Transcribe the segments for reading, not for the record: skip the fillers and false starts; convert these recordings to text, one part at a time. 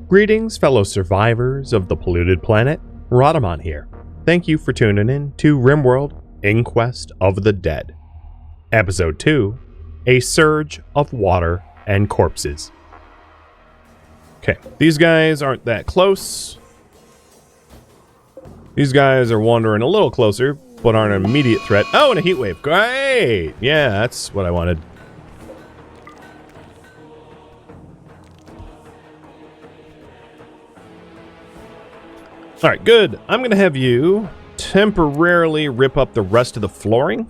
Greetings, fellow survivors of the polluted planet. Rhadamant here. Thank you for tuning in to RimWorld Inquest of the Dead. Episode 2, A Surge of Water and Corpses. Okay, these guys aren't that close. These guys are wandering a little closer, but aren't an immediate threat. Oh, and a heat wave. Great! Yeah, that's what I wanted. Alright, good. I'm going to have you temporarily rip up the rest of the flooring.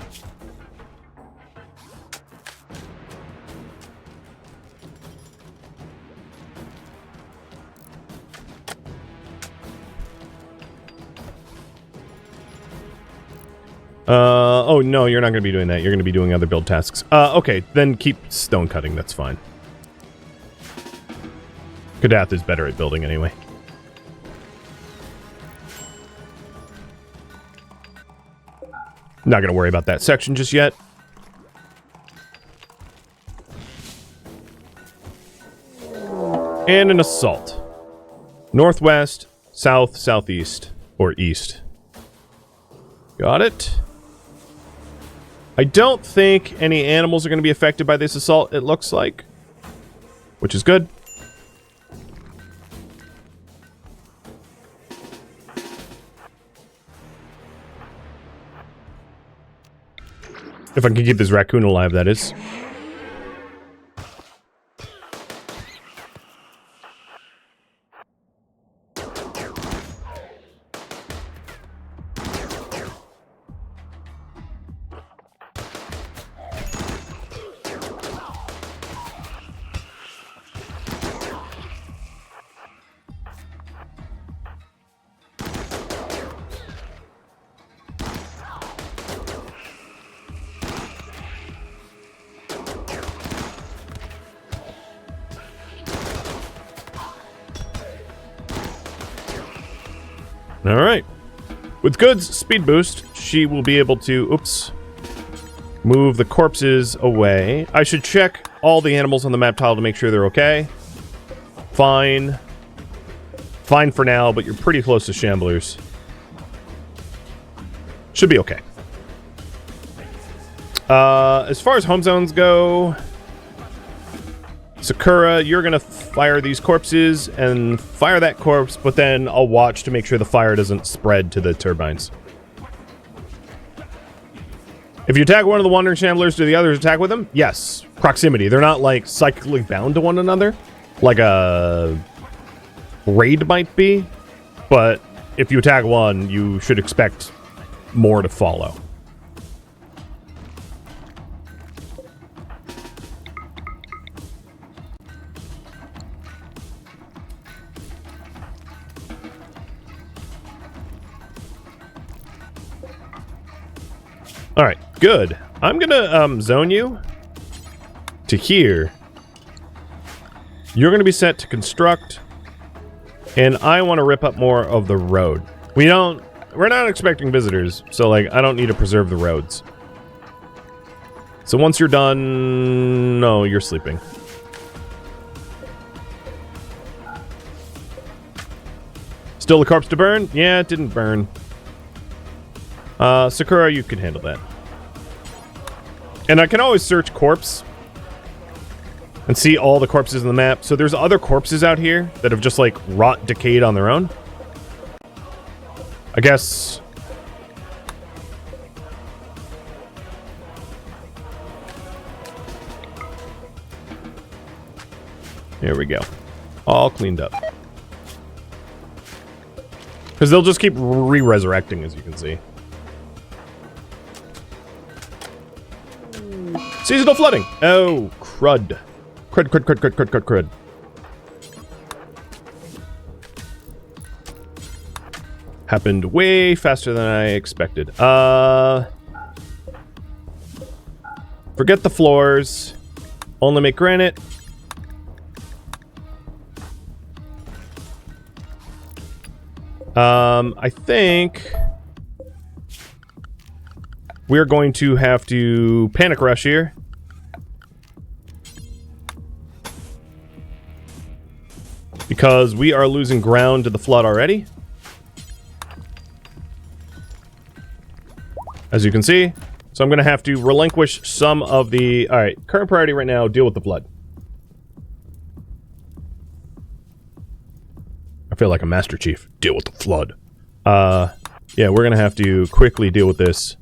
Oh no, you're not going to be doing that. You're going to be doing other build tasks. Okay, then keep stone cutting. That's fine. Kadath is better at building anyway. Not going to worry about that section just yet. And an assault. Northwest, south, southeast, or east. Got it. I don't think any animals are going to be affected by this assault, it looks like. Which is good. If I can keep this raccoon alive, that is. Alright. With Good's speed boost, she will be able to, move the corpses away. I should check all the animals on the map tile to make sure they're okay. Fine. Fine for now, but you're pretty close to shamblers. Should be okay. As far as home zones go, Sakura, you're gonna fire these corpses and fire that corpse, but then I'll watch to make sure the fire doesn't spread to the turbines. If you attack one of the wandering shamblers, do the others attack with them? Yes. Proximity. They're not, like, psychically bound to one another, like a raid might be, but if you attack one, you should expect more to follow. Alright, good. I'm gonna zone you to here. You're gonna be set to construct, and I want to rip up more of the road. We're not expecting visitors, so like I don't need to preserve the roads. So once you're done, no, you're sleeping. Still a corpse to burn? Yeah, it didn't burn. Sakura, you can handle that. And I can always search corpse and see all the corpses in the map. So there's other corpses out here that have just like rot decayed on their own. I guess. There we go. All cleaned up. Because they'll just keep re-resurrecting, as you can see. Seasonal flooding. Oh, crud. Crud. Happened way faster than I expected. Forget the floors. Only make granite. I think we're going to have to panic rush here. because we are losing ground to the flood already. As you can see. So I'm going to have to relinquish some of the... Alright, current priority right now, deal with the flood. I feel like a Master Chief. Deal with the flood. Yeah, we're going to have to quickly deal with this.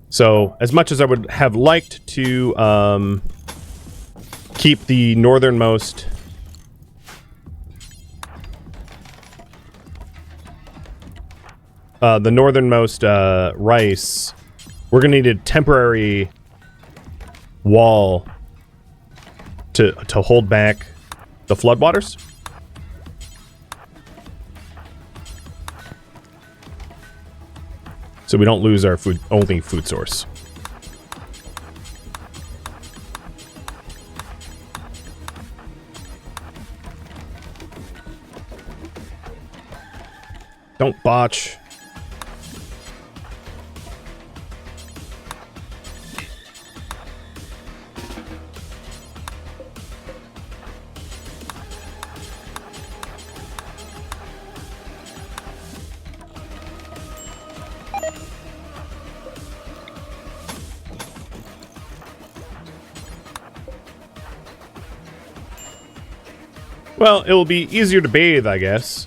So, as much as I would have liked to keep the northernmost... rice, we're going to need a temporary wall to hold back the floodwaters. So we don't lose our only food source. Don't botch. Well, it will be easier to bathe, I guess.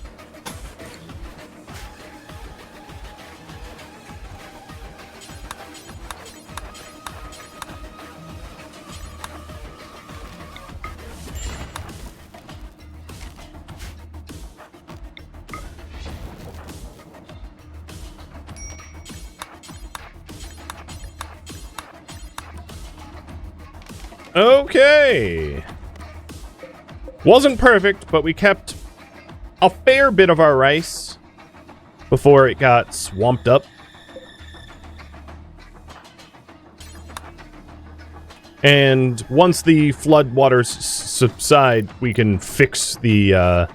Okay. Wasn't perfect, but we kept a fair bit of our rice before it got swamped up. And once the flood waters subside, we can fix the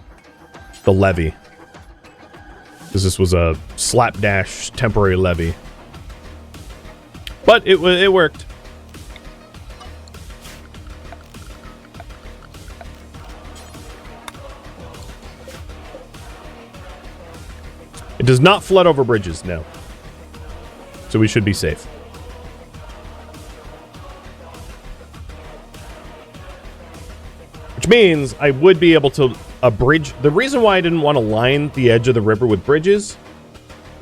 levee. Because this was a slapdash temporary levee. But it worked. It does not flood over bridges, no. So we should be safe. Which means I would be able to bridge. The reason why I didn't want to line the edge of the river with bridges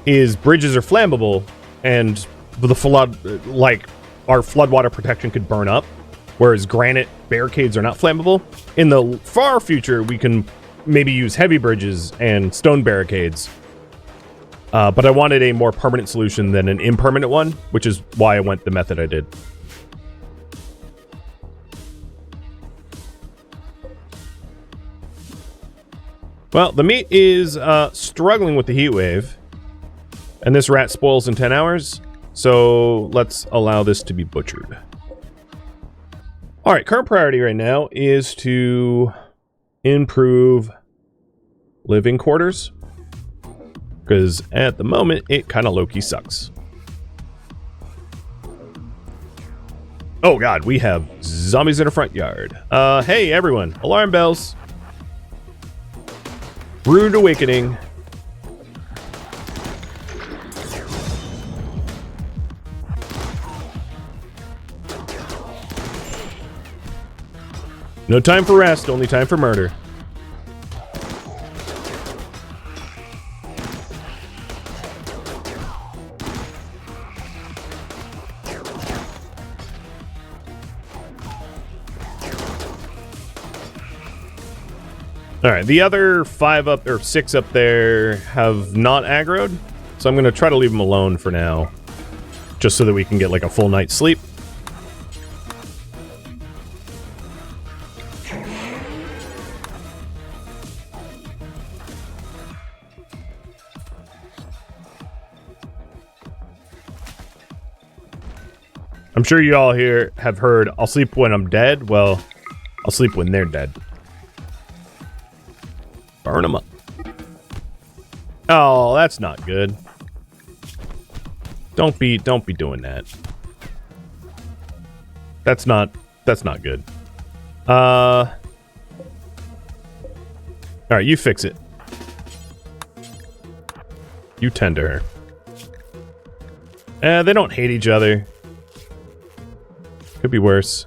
is bridges are flammable, and the flood, like, our floodwater protection could burn up, whereas granite barricades are not flammable. In the far future, we can maybe use heavy bridges and stone barricades. But I wanted a more permanent solution than an impermanent one, which is why I went the method I did. Well, the meat is struggling with the heat wave, and this rat spoils in 10 hours, so let's allow this to be butchered. Alright, current priority right now is to improve living quarters. Because at the moment, it kind of low-key sucks. Oh god, we have zombies in our front yard. Hey everyone, alarm bells. Rude awakening. No time for rest, only time for murder. Alright, the other 5 up, or 6 up there have not aggroed, so I'm going to try to leave them alone for now, just so that we can get like a full night's sleep. I'm sure you all here have heard, I'll sleep when I'm dead. Well, I'll sleep when they're dead. Burn them up. Oh, that's not good. Don't be doing that. That's not good. All Alright, you fix it. You tend to her. They don't hate each other. Could be worse.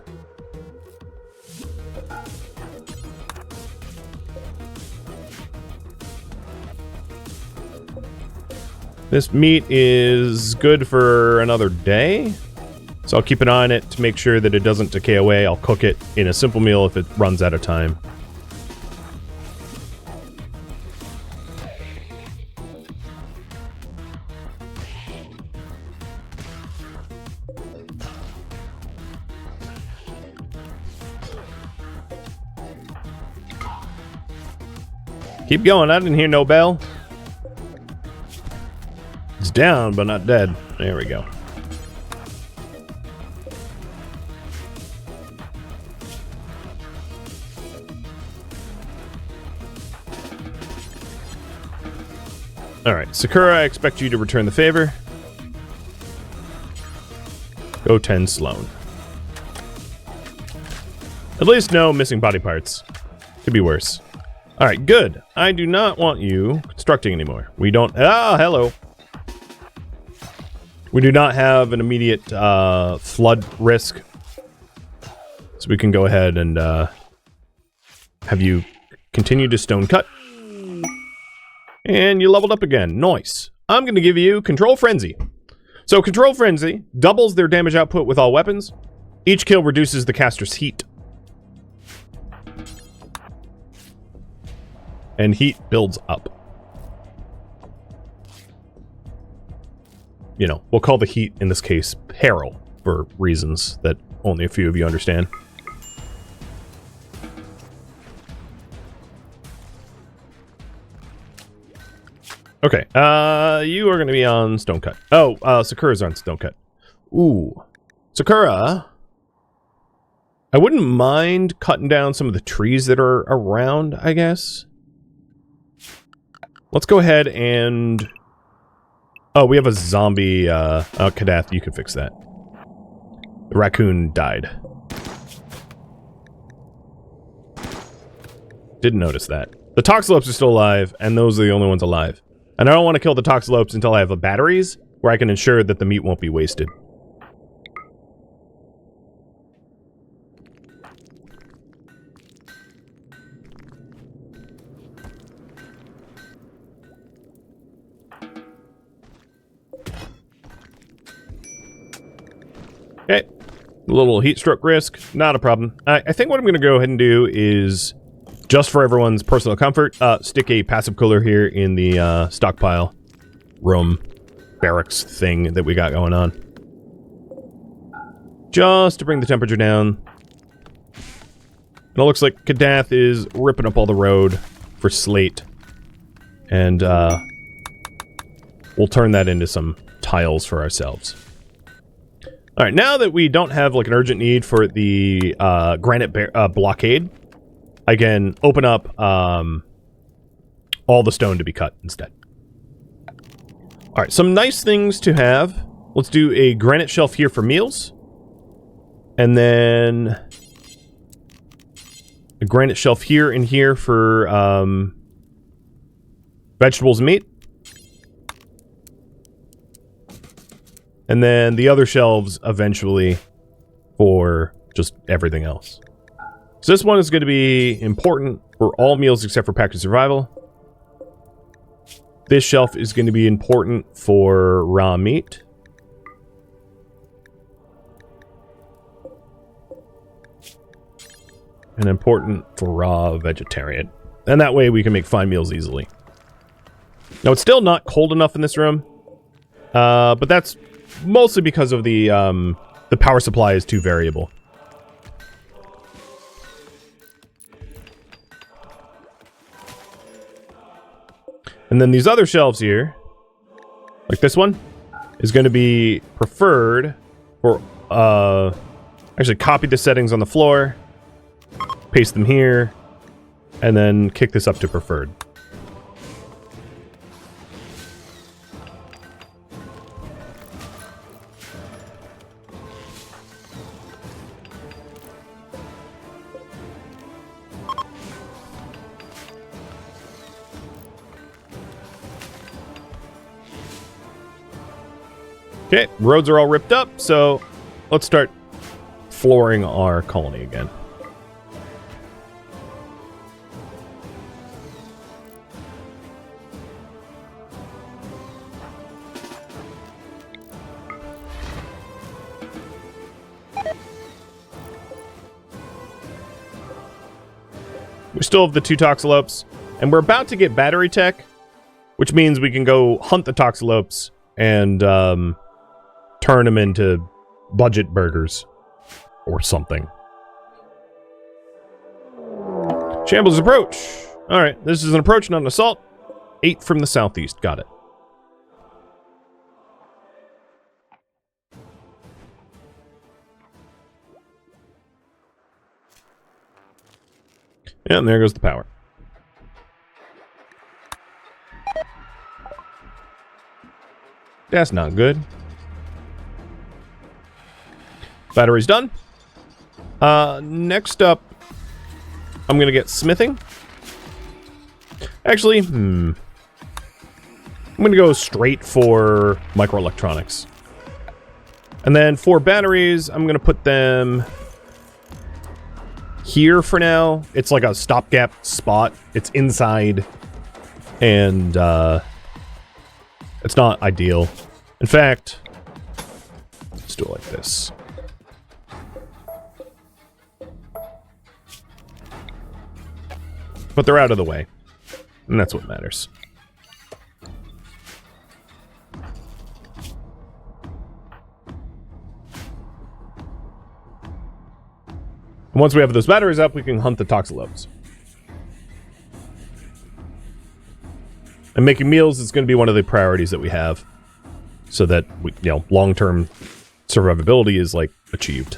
This meat is good for another day. So I'll keep an eye on it to make sure that it doesn't decay away. I'll cook it in a simple meal if it runs out of time. Keep going, I didn't hear no bell. It's down, but not dead. There we go. Alright, Sakura, I expect you to return the favor. Go 10 Sloan. At least no missing body parts. Could be worse. Alright, good. I do not want you constructing anymore. We don't... Ah, hello. We do not have an immediate flood risk. So we can go ahead and have you continue to stone cut. And you leveled up again. Nice. I'm going to give you Control Frenzy. So Control Frenzy doubles their damage output with all weapons. Each kill reduces the caster's heat. And heat builds up. You know, we'll call the heat, in this case, peril, for reasons that only a few of you understand. Okay, you are going to be on Stone Cut. Oh, Sakura's on Stone Cut. Ooh. Sakura, I wouldn't mind cutting down some of the trees that are around, I guess. Let's go ahead and... Oh, we have a zombie, Kadath, you can fix that. The raccoon died. Didn't notice that. The Toxalopes are still alive, and those are the only ones alive. And I don't want to kill the Toxalopes until I have the batteries, where I can ensure that the meat won't be wasted. Okay, a little heat stroke risk, not a problem. I think what I'm going to go ahead and do is, just for everyone's personal comfort, stick a passive cooler here in the stockpile room barracks thing that we got going on. Just to bring the temperature down. And it looks like Kadath is ripping up all the road for slate. And we'll turn that into some tiles for ourselves. Alright, now that we don't have like an urgent need for the granite blockade, I can open up all the stone to be cut instead. Alright, some nice things to have. Let's do a granite shelf here for meals. And then a granite shelf here and here for vegetables and meat. And then the other shelves eventually for just everything else. So this one is going to be important for all meals except for packaged survival. This shelf is going to be important for raw meat. And important for raw vegetarian. And that way we can make fine meals easily. Now it's still not cold enough in this room. But that's mostly because of the power supply is too variable. And then these other shelves here, like this one, is going to be preferred for, actually copy the settings on the floor, paste them here, and then kick this up to preferred. Okay, roads are all ripped up, so let's start flooring our colony again. We still have the 2 toxalopes, and we're about to get battery tech, which means we can go hunt the toxalopes and turn them into budget burgers or something. Shambles approach. All right, this is an approach, not an assault. 8 from the southeast. Got it. Yeah, and there goes the power. That's not good. Battery's done. Next up, I'm gonna get smithing. Actually, I'm gonna go straight for microelectronics. And then for batteries, I'm gonna put them here for now. It's like a stopgap spot. It's inside, and it's not ideal. In fact, let's do it like this. But they're out of the way, and that's what matters. And once we have those batteries up, we can hunt the toxalopes. And making meals is going to be one of the priorities that we have, so that we, long-term survivability is like achieved.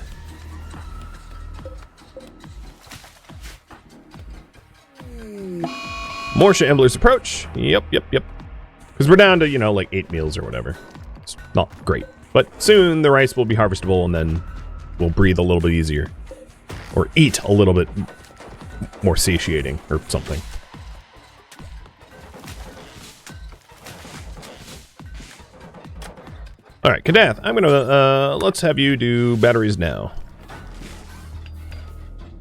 More shamblers approach. Yep. Because we're down to, like 8 meals or whatever. It's not great. But soon the rice will be harvestable, and then we'll breathe a little bit easier. Or eat a little bit more satiating or something. Alright, Kadath, I'm gonna, let's have you do batteries now.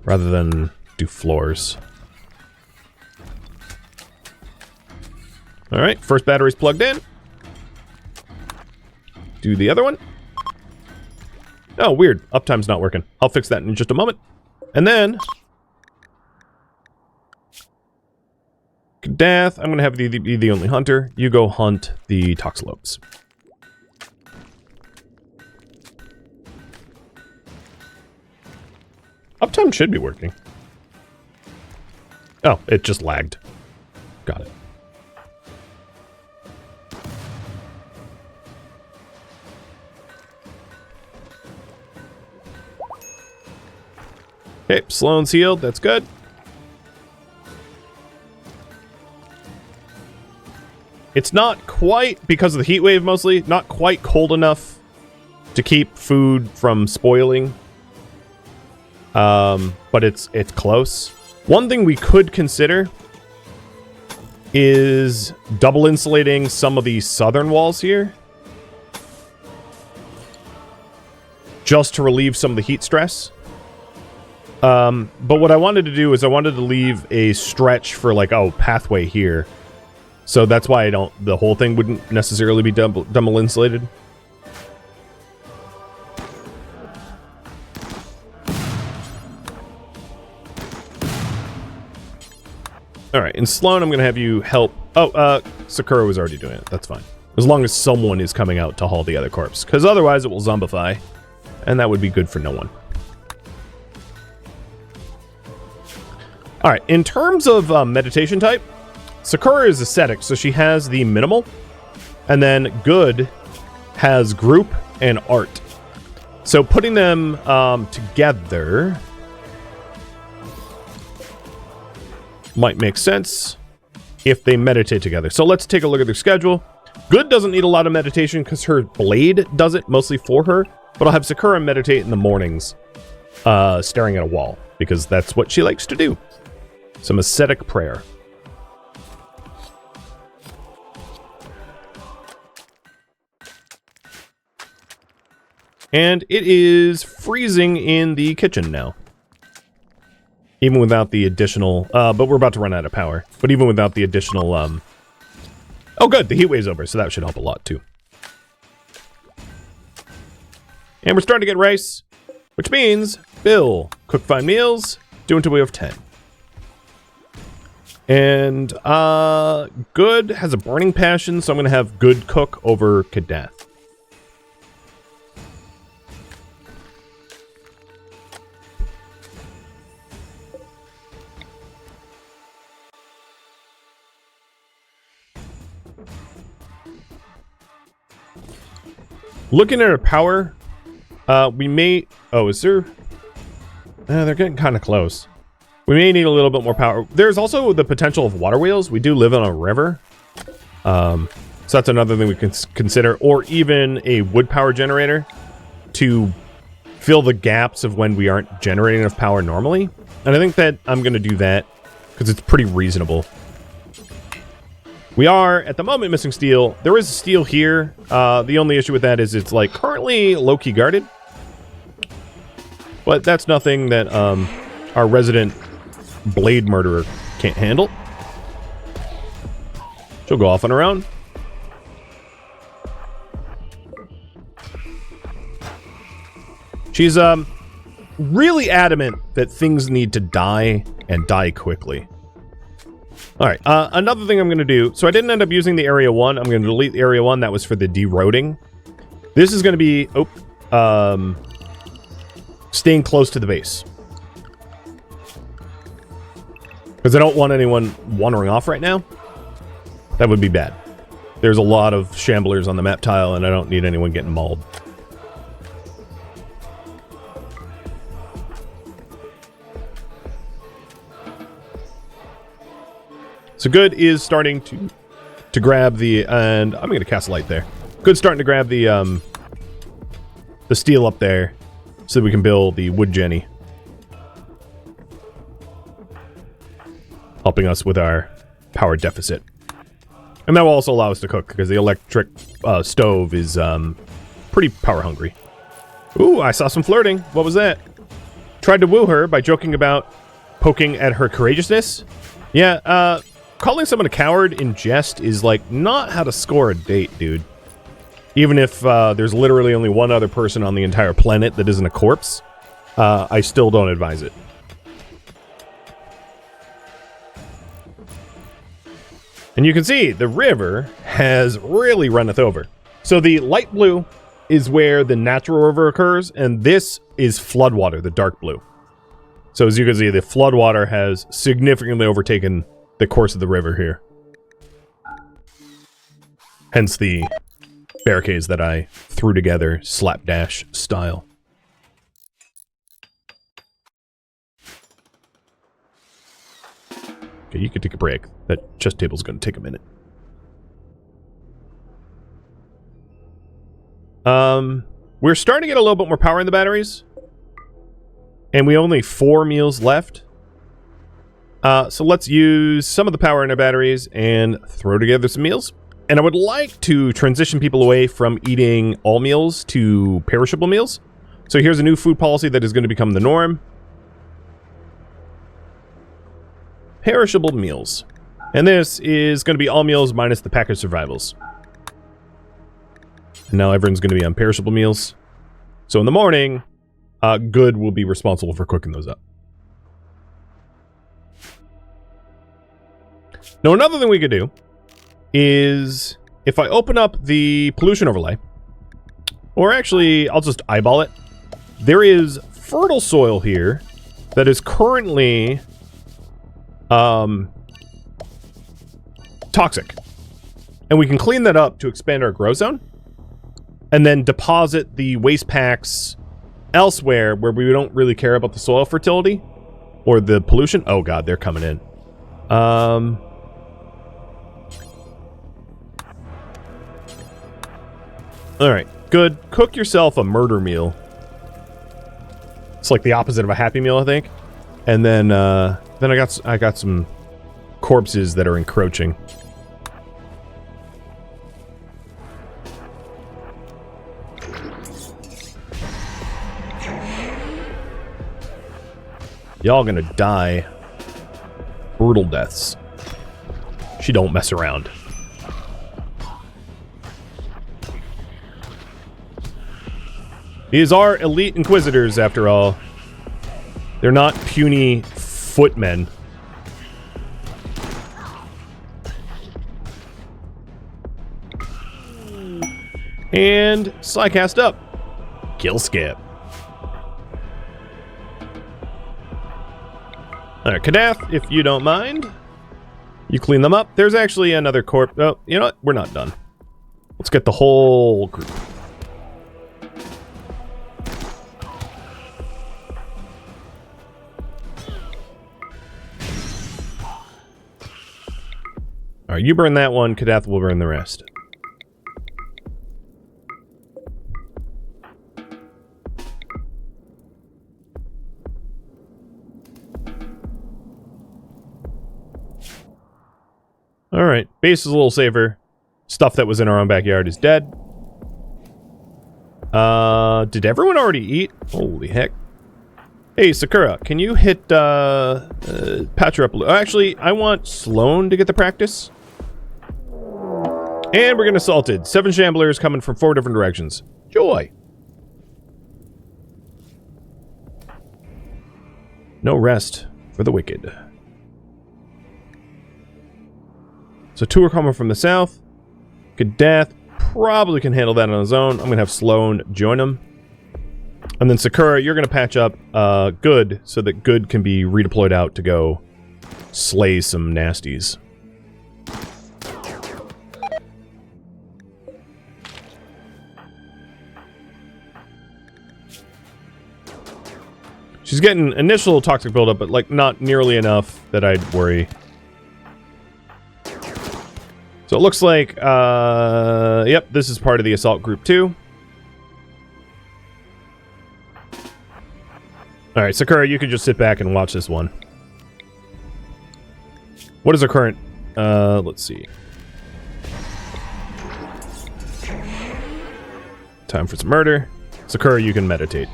Rather than do floors. Alright, first battery's plugged in. Do the other one. Oh, weird. Uptime's not working. I'll fix that in just a moment. And then Kadath, I'm going to have you be the only hunter. You go hunt the toxalopes. Uptime should be working. Oh, it just lagged. Got it. Okay, Sloan's healed. That's good. It's not quite, because of the heat wave mostly, not quite cold enough to keep food from spoiling. But it's close. One thing we could consider is double insulating some of the southern walls here. Just to relieve some of the heat stress. But what I wanted to do is I wanted to leave a stretch for like, pathway here. So that's why the whole thing wouldn't necessarily be double insulated. Alright, and Sloan, I'm going to have you help. Sakura was already doing it. That's fine. As long as someone is coming out to haul the other corpse. Because otherwise it will zombify. And that would be good for no one. Alright, in terms of meditation type, Sakura is ascetic, so she has the minimal. And then Good has group and art. So putting them together might make sense if they meditate together. So let's take a look at their schedule. Good doesn't need a lot of meditation because her blade does it mostly for her. But I'll have Sakura meditate in the mornings, staring at a wall, because that's what she likes to do. Some ascetic prayer. And it is freezing in the kitchen now. Even without the additional... but we're about to run out of power. But even without the additional... Oh, good. The heat wave's over, so that should help a lot, too. And we're starting to get rice, which means Bill, cook 5 meals, do until we have 10. And Good has a burning passion, so I'm going to have Good cook over Kadath. Looking at our power, we may... Oh, is there... they're getting kind of close. We may need a little bit more power. There's also the potential of water wheels. We do live on a river. So that's another thing we can consider. Or even a wood power generator to fill the gaps of when we aren't generating enough power normally. And I think that I'm going to do that because it's pretty reasonable. We are, at the moment, missing steel. There is steel here. The only issue with that is it's, like, currently low-key guarded. But that's nothing that our resident blade murderer can't handle. She'll go off on her own. She's really adamant that things need to die and die quickly. Alright, another thing I'm going to do... So I didn't end up using the Area 1. I'm going to delete the Area 1. That was for the deroading. This is going to be... staying close to the base. Because I don't want anyone wandering off right now. That would be bad. There's a lot of shamblers on the map tile, and I don't need anyone getting mauled. So Good is starting to grab the... And I'm going to cast a light there. Good's starting to grab the steel up there so that we can build the wood jenny. Helping us with our power deficit. And that will also allow us to cook, because the electric stove is pretty power hungry. Ooh, I saw some flirting. What was that? Tried to woo her by joking about poking at her courageousness. Yeah, calling someone a coward in jest is, like, not how to score a date, dude. Even if there's literally only one other person on the entire planet that isn't a corpse, I still don't advise it. And you can see the river has really runneth over. So the light blue is where the natural river occurs, and this is floodwater, the dark blue. So as you can see, the floodwater has significantly overtaken the course of the river here. Hence the barricades that I threw together slapdash style. Okay, you can take a break. That chest table's going to take a minute. We're starting to get a little bit more power in the batteries. And we only 4 meals left. So let's use some of the power in our batteries and throw together some meals. And I would like to transition people away from eating all meals to perishable meals. So here's a new food policy that is going to become the norm. Perishable meals. And this is going to be all meals minus the packaged survivals. And now everyone's going to be on perishable meals. So in the morning, Good will be responsible for cooking those up. Now another thing we could do is if I open up the pollution overlay, or actually I'll just eyeball it. There is fertile soil here that is currently toxic. And we can clean that up to expand our grow zone. And then deposit the waste packs elsewhere where we don't really care about the soil fertility or the pollution. Oh god, they're coming in. Alright, Good. Cook yourself a murder meal. It's like the opposite of a happy meal, I think. And then I got some corpses that are encroaching. Y'all gonna die brutal deaths. She don't mess around. These are elite Inquisitors, after all. They're not puny footmen. And Psycast up. Kill skip. Alright, Kadath, if you don't mind. You clean them up. There's actually another corpse. Oh, you know what? We're not done. Let's get the whole group. Alright, you burn that one. Kadath will burn the rest. Alright, base is a little safer. Stuff that was in our own backyard is dead. Did everyone already eat? Holy heck. Hey, Sakura, can you hit, patch her up a little? Actually, I want Sloan to get the practice. And we're getting assaulted. 7 shamblers coming from 4 different directions. Joy. No rest for the wicked. So 2 are coming from the south. Kadath probably can handle that on his own. I'm going to have Sloan join him. And then Sakura, you're going to patch up Good so that Good can be redeployed out to go slay some nasties. She's getting initial toxic buildup, but like not nearly enough that I'd worry. So it looks like, yep, this is part of the assault group too. Alright, Sakura, you can just sit back and watch this one. What is our current, let's see. Time for some murder. Sakura, you can meditate.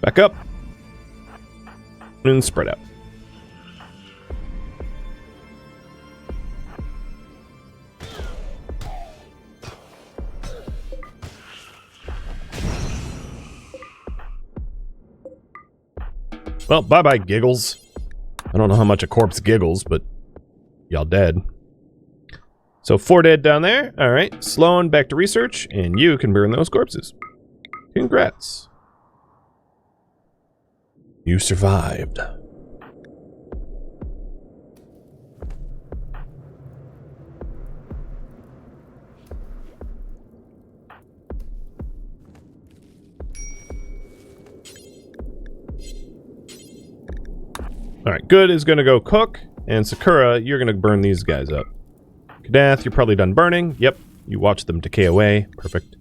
Back up. And spread out. Well, bye-bye, giggles. I don't know how much a corpse giggles, but y'all dead. So 4 dead down there. Alright, Sloan back to research, and you can burn those corpses. Congrats. You survived. Alright, Good is going to go cook, and Sakura, you're going to burn these guys up. Kadath, you're probably done burning. Yep, you watch them decay away. Perfect.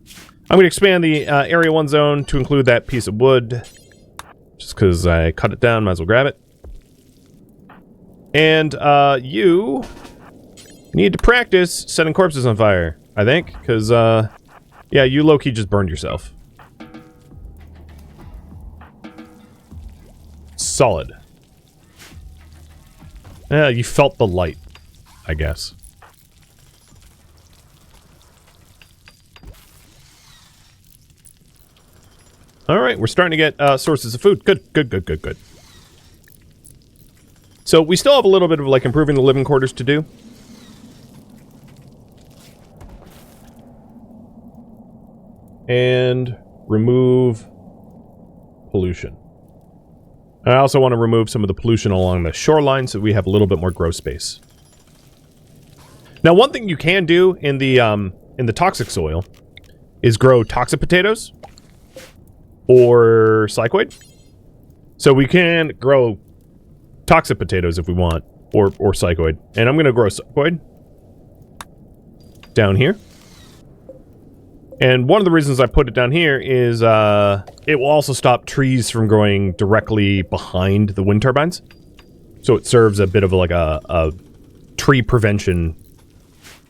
I'm going to expand the Area 1 zone to include that piece of wood. Just because I cut it down, might as well grab it. And you need to practice setting corpses on fire, I think. Because, yeah, you low-key just burned yourself. Solid. Yeah, you felt the light, I guess. Alright, we're starting to get sources of food. Good, good, good, good, good. So we still have a little bit of, like, improving the living quarters to do. And remove pollution. I also want to remove some of the pollution along the shoreline so we have a little bit more grow space. Now, one thing you can do in the toxic soil is grow toxic potatoes or psychoid. So we can grow toxic potatoes if we want, or psychoid. And I'm going to grow psychoid down here. And one of the reasons I put it down here is it will also stop trees from growing directly behind the wind turbines. So it serves a bit of like a tree prevention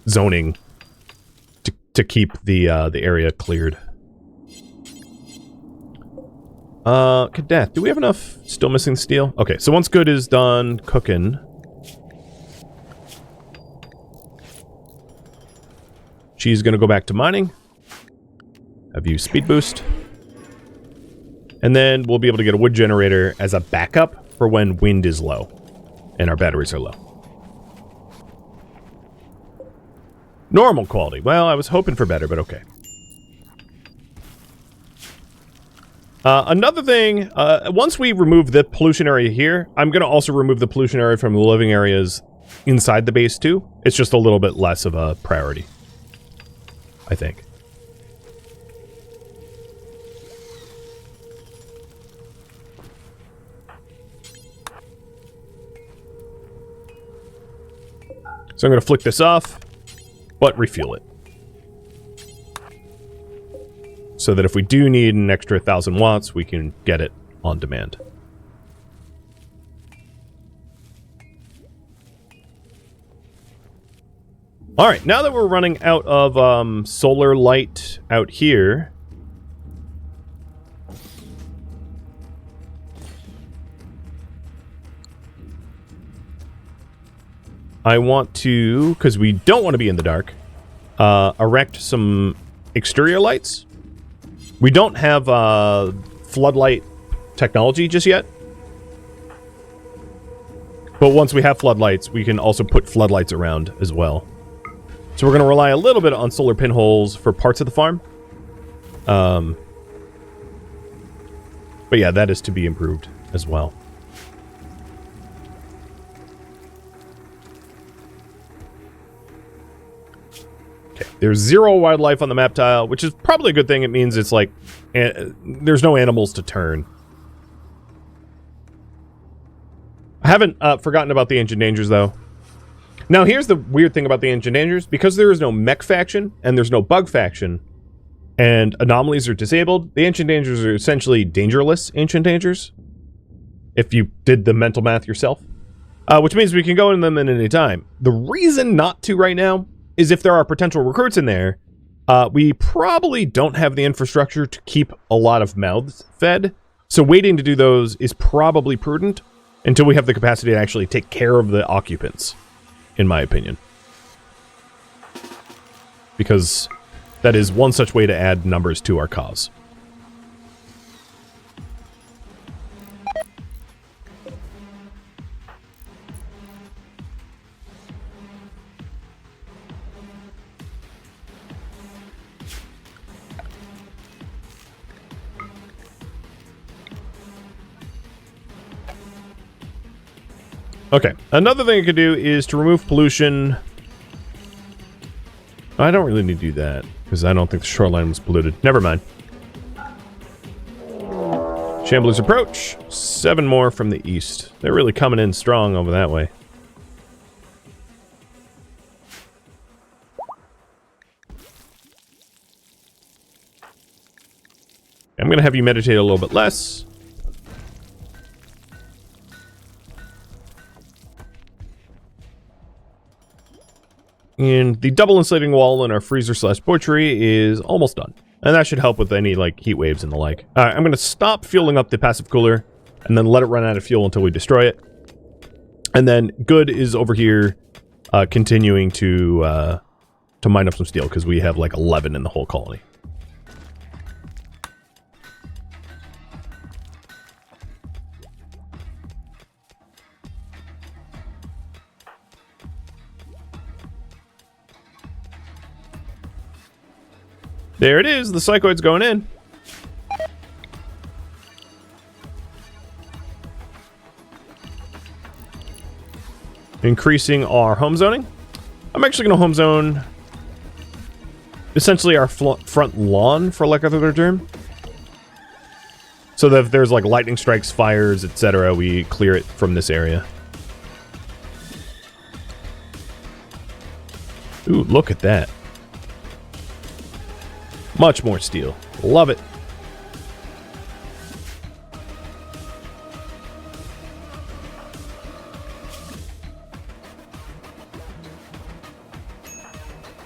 zoning to keep the area cleared. Kadath, do we have enough still missing steel? Okay, so once Good is done cooking, she's gonna go back to mining. Have you speed boost. And then we'll be able to get a wood generator as a backup for when wind is low and our batteries are low. Normal quality. Well, I was hoping for better, but okay. Another thing, once we remove the pollution area here, I'm going to also remove the pollution area from the living areas inside the base too. It's just a little bit less of a priority, I think. So I'm going to flick this off, but refuel it. So that if we do need an extra 1,000 watts, we can get it on demand. Alright, now that we're running out of solar light out here, I want to, because we don't want to be in the dark, erect some exterior lights. We don't have floodlight technology just yet. But once we have floodlights, we can also put floodlights around as well. So we're going to rely a little bit on solar pinholes for parts of the farm. But yeah, that is to be improved as well. Okay, there's 0 wildlife on the map tile, which is probably a good thing. It means it's like, there's no animals to turn. I haven't forgotten about the Ancient Dangers, though. Now, here's the weird thing about the Ancient Dangers. Because there is no mech faction, and there's no bug faction, and anomalies are disabled, the Ancient Dangers are essentially dangerless Ancient Dangers. If you did the mental math yourself. Which means we can go in them at any time. The reason not to right now is if there are potential recruits in there, we probably don't have the infrastructure to keep a lot of mouths fed. So waiting to do those is probably prudent until we have the capacity to actually take care of the occupants, in my opinion. Because that is one such way to add numbers to our cause. Okay, another thing I could do is to remove pollution. I don't really need to do that, because I don't think the shoreline was polluted. Never mind. Shamblers approach. 7 more from the east. They're really coming in strong over that way. I'm going to have you meditate a little bit less. And the double insulating wall in our freezer/butchery is almost done. And that should help with any, like, heat waves and the like. Alright, I'm going to stop fueling up the passive cooler, and then let it run out of fuel until we destroy it. And then Good is over here continuing to mine up some steel, because we have, like, 11 in the whole colony. There it is, the psychoid's going in. Increasing our home zoning. I'm actually going to home zone essentially our front lawn, for lack of a better term. So that if there's like lightning strikes, fires, etc., we clear it from this area. Ooh, look at that. Much more steel. Love it.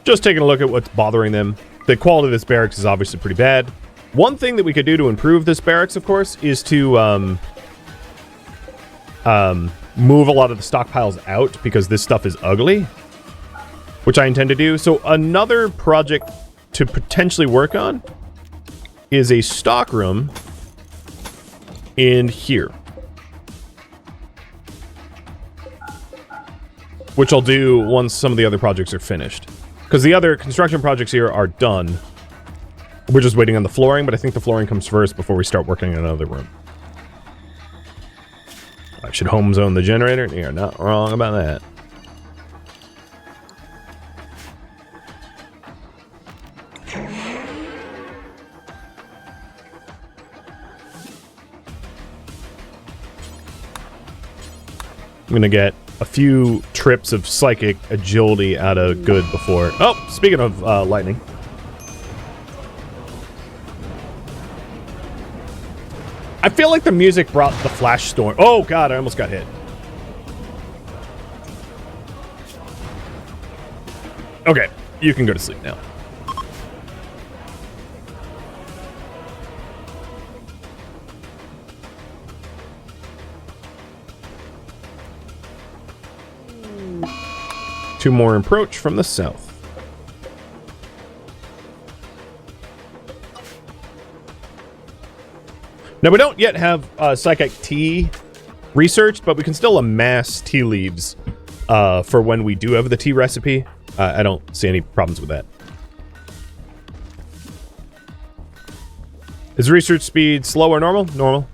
Just taking a look at what's bothering them. The quality of this barracks is obviously pretty bad. One thing that we could do to improve this barracks, of course, is to move a lot of the stockpiles out because this stuff is ugly, which I intend to do. So another project to potentially work on is a stock room in here, which I'll do once some of the other projects are finished. Because the other construction projects here are done. We're just waiting on the flooring, but I think the flooring comes first before we start working on another room. I should home zone the generator. You're not wrong about that. I'm gonna get a few trips of psychic agility out of good before... Oh, speaking of lightning. I feel like the music brought the flash storm. Oh god, I almost got hit. Okay, you can go to sleep now. Two more approach from the south. Now, we don't yet have Psychic Tea researched, but we can still amass tea leaves for when we do have the tea recipe. I don't see any problems with that. Is research speed slow or normal? Normal.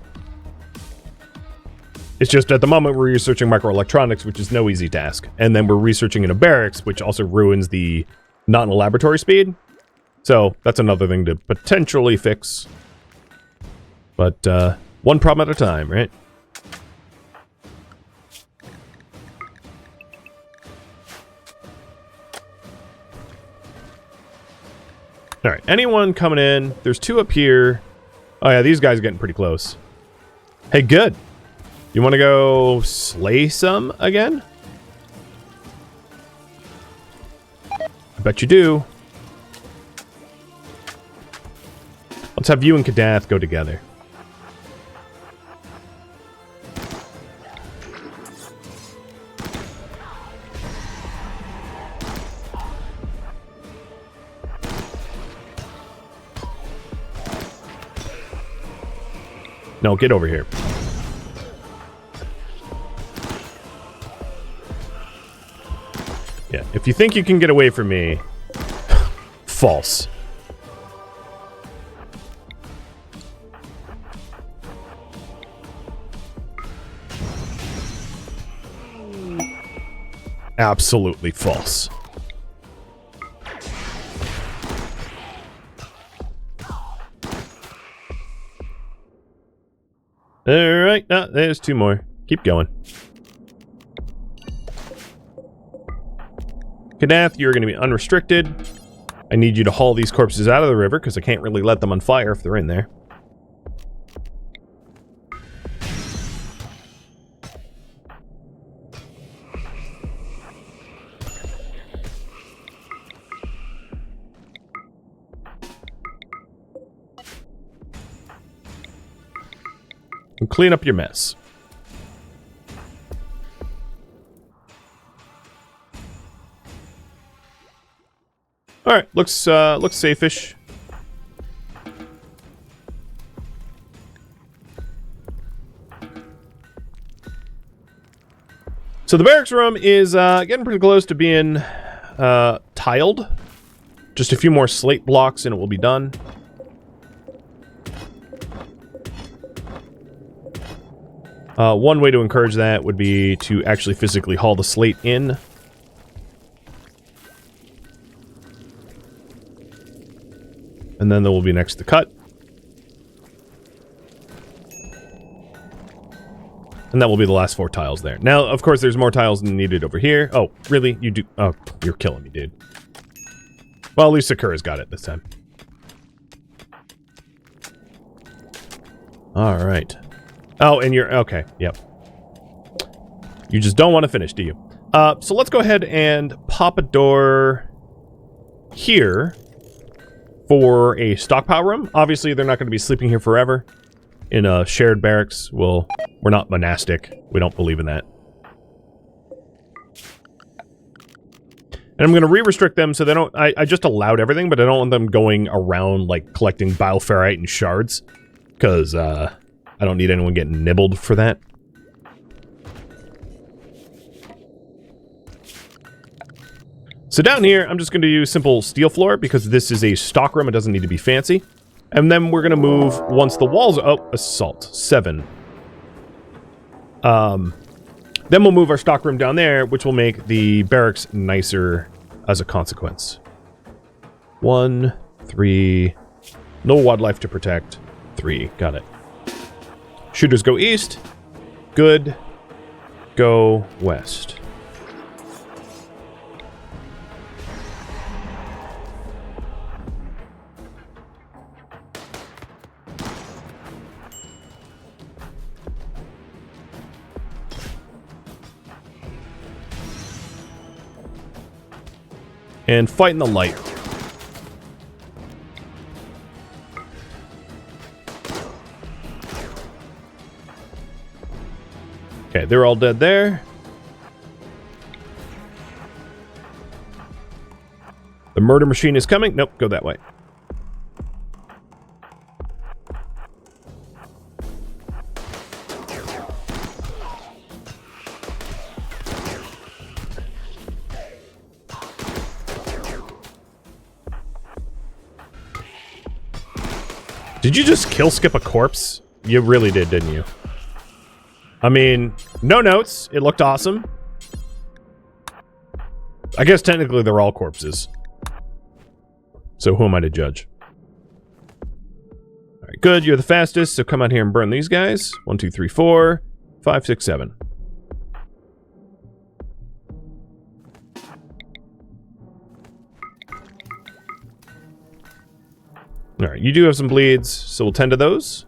It's just at the moment we're researching microelectronics, which is no easy task. And then we're researching in a barracks, which also ruins the not in a laboratory speed. So that's another thing to potentially fix. But one problem at a time, right? All right, anyone coming in? There's two up here. Oh yeah, these guys are getting pretty close. Hey, good. You want to go slay some again? I bet you do. Let's have you and Kadath go together. No, get over here. Yeah, if you think you can get away from me, false. Absolutely false. Alright, there's two more. Keep going. Kadath, you're going to be unrestricted. I need you to haul these corpses out of the river, because I can't really let them on fire if they're in there. And clean up your mess. All right, looks safe-ish. So the barracks room is getting pretty close to being tiled. Just a few more slate blocks and it will be done. One way to encourage that would be to actually physically haul the slate in. And then there will be next to cut. And that will be the last 4 tiles there. Now, of course, there's more tiles needed over here. Oh, really? You do? Oh, you're killing me, dude. Well, at least Sakura's got it this time. All right. Oh, and you're... Okay, yep. You just don't want to finish, do you? So let's go ahead and pop a door here for a stockpile room. Obviously, they're not going to be sleeping here forever. In a shared barracks, well, we're not monastic. We don't believe in that. And I'm going to re-restrict them so they don't... I just allowed everything, but I don't want them going around, like, collecting bioferrite and shards. Because, I don't need anyone getting nibbled for that. So down here, I'm just going to use simple steel floor because this is a stock room. It doesn't need to be fancy. And then we're going to move once the walls... Oh, assault. 7. Then we'll move our stock room down there, which will make the barracks nicer as a consequence. 1, 3. No wildlife to protect. 3. Got it. Shooters go east. Good. Go west. And fight in the light. Okay, they're all dead there. The murder machine is coming. Nope, go that way. Did you just kill skip a corpse? You really did, didn't you? I mean, no notes. It looked awesome. I guess technically they're all corpses. So who am I to judge? Alright, good. You're the fastest, so come out here and burn these guys. 1, 2, 3, 4, 5, 6, 7. Alright, you do have some bleeds, so we'll tend to those.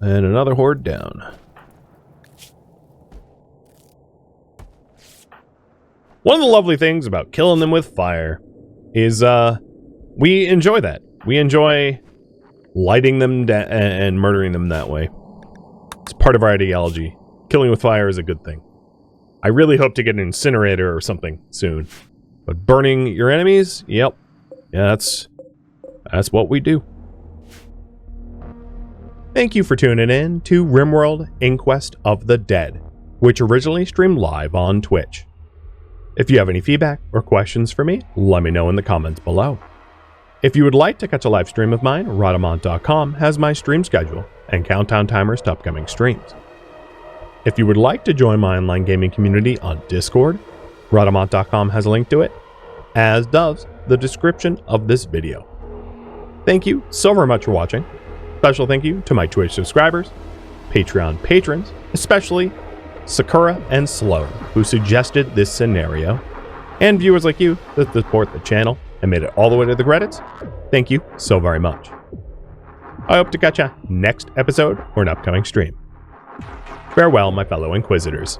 And another horde down. One of the lovely things about killing them with fire is we enjoy that. We enjoy lighting them and murdering them that way. It's part of our ideology. Killing with fire is a good thing. I really hope to get an incinerator or something soon. But burning your enemies? Yep. Yeah, that's what we do. Thank you for tuning in to RimWorld Inquest of the Dead, which originally streamed live on Twitch. If you have any feedback or questions for me, let me know in the comments below. If you would like to catch a live stream of mine, Rhadamant.com has my stream schedule and countdown timers to upcoming streams. If you would like to join my online gaming community on Discord, Rhadamant.com has a link to it, as does the description of this video. Thank you so very much for watching. Special thank you to my Twitch subscribers, Patreon patrons, especially Sakura and Sloan, who suggested this scenario, and viewers like you that support the channel and made it all the way to the credits. Thank you so very much. I hope to catch you next episode or an upcoming stream. Farewell, my fellow Inquisitors.